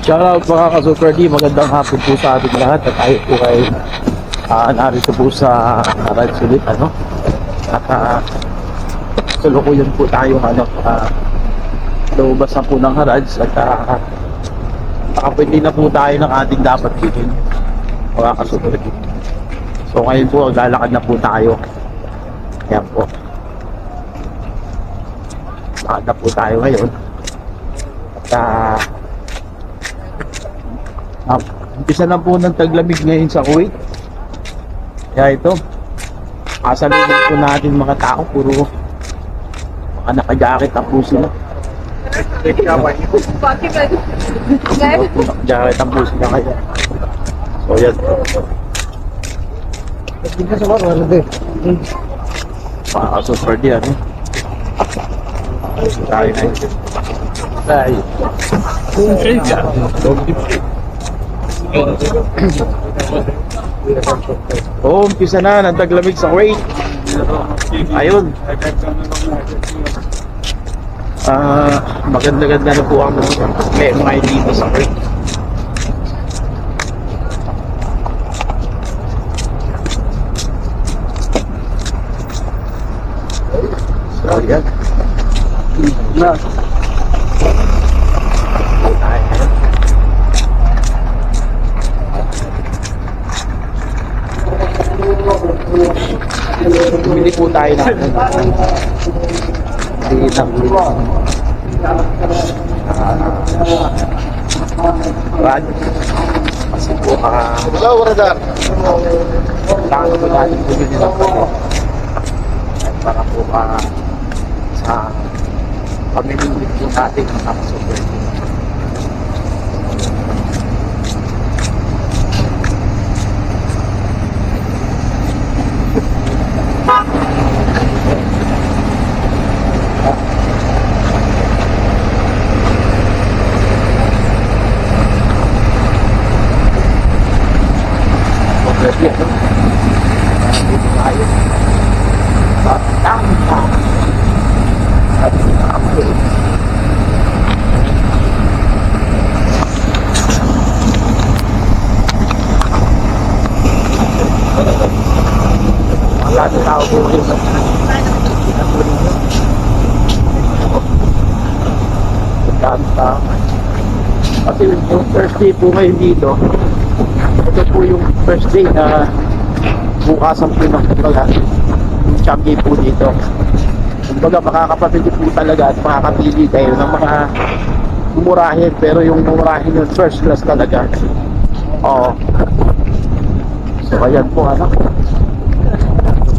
Shoutout mga ka-Super D, magandang hapon po sa ating lahat at tayo po ay narito po sa Rides ulit at tulukuyan po tayo lumabas na po ng Rides at nakapwede na po tayo ng ating dapat bilhin mga ka-Super D. So ngayon po lalakad na po tayo, yan po, lakad na po tayo ngayon at umpisa na po ng taglamig ngayon sa Kuwait. Kaya ito, kasalubong po natin mga tao, puro mga naka-jacket na po sila. Naka-jacket na po sila kaya. So yan. Mga super di tayo na yun. Tayo. Oh, umpisa na ng taglamig sa Kuwait. Ayun. Maganda-ganda na po ang mga dito sa Kuwait. So, yan. Na. Bumili po tayo ng rad kasi po hello radar kailangan po natin bumili ng rad para po sa pamimili po natin ng super. Tao po rin kasi yung first day po ngayon dito, ito po yung first day na bukasan po ng yung Changi po dito. Kumbaga makakapatid po talaga at makakapili kayo ng mga mumurahin, pero yung mumurahin yung first class talaga. Oo. So ayan po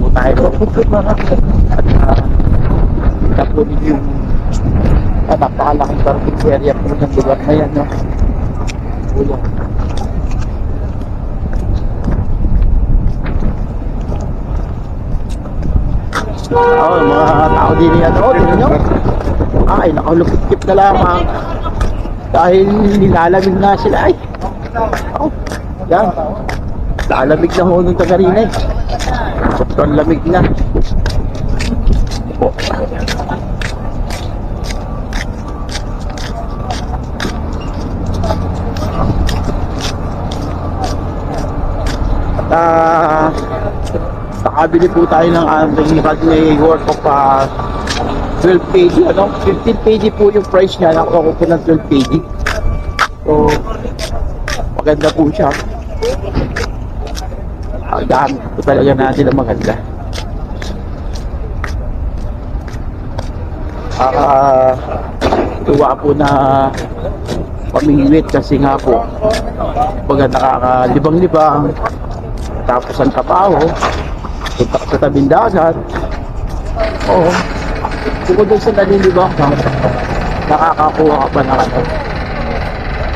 tayo at napunin yung napakalaking parking area po ng lugar na yan mga tao din yan tingnan nyo ay nakalupit-kip na lamang dahil nilalamig na sila yan lalamig na ho nung tagarina sobrang lamig na at nakabili po tayo ng ating Radway worth of 12 kg 15 kg po yung price niya, nakuha ko po ng 12 kg so maganda po siya. Gamit po talaga natin ang maganda. Tuwa po na pamingwit kasi nga po baga nakakalibang-libang tapos ang trabaho punta sa tabing dagat bukod doon sa nalilibang nakakakuha ka pa na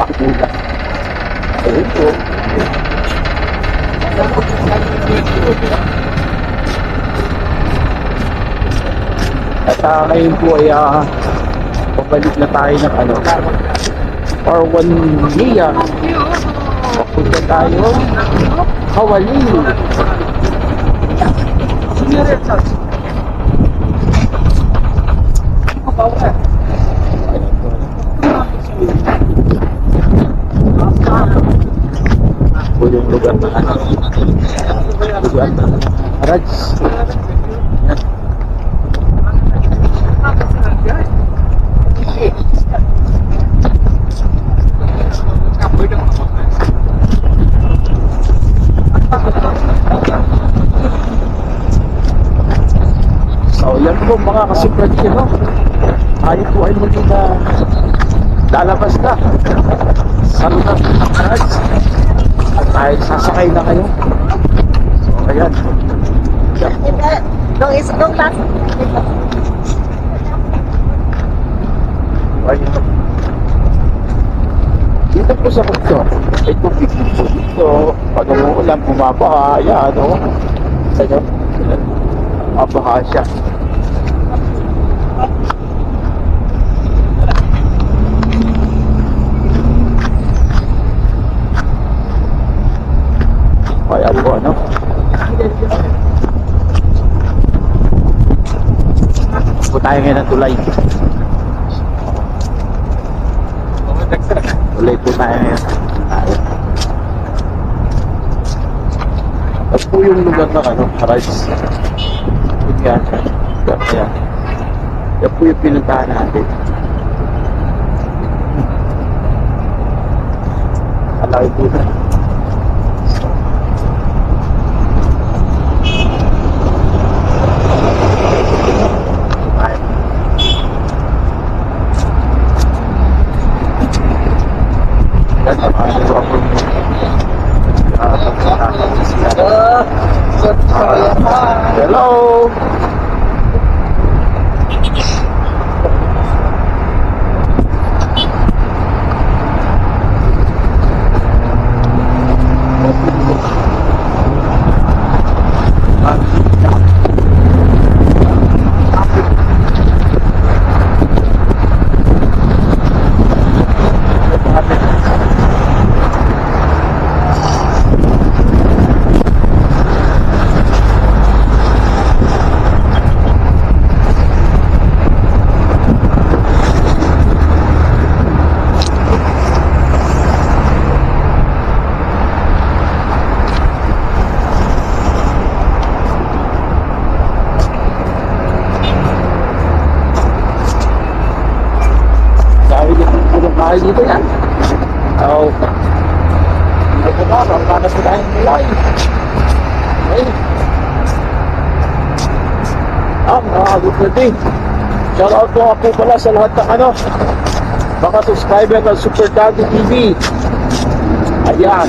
pakula ayun po. At ngayon po ay pabalik na tayo ng R1 Nia. Papunta tayo Hawali. Rides. Yan. So yan po mga kasuprad no. Tayo po ay muli na lalabas na sa lugar ng rides. At tayo sasakay na kayo. So ayan. Yan po. Nung last Ayun. Dito po sa kanto, may tubig po dito. Pag umuulan, bumabaha. Ayan, o. Ayan. Mabaha siya. Ayan po, ano? Po tayo ngayon ng tulay. Tulay po tayo ngayon. Ayun. At po yung lugar ng ano, rides. Yun yan. Ayan. Yan po yung pinuntahan natin. Alaki po na. Hello. Mahal dito yan. So, ito na, magkakas na tayong nilay. Okay. Mga good na day. Shoutout po nga po pala sa lahat ng ano, mga subscriber ng Super Daddy TV. Ayan.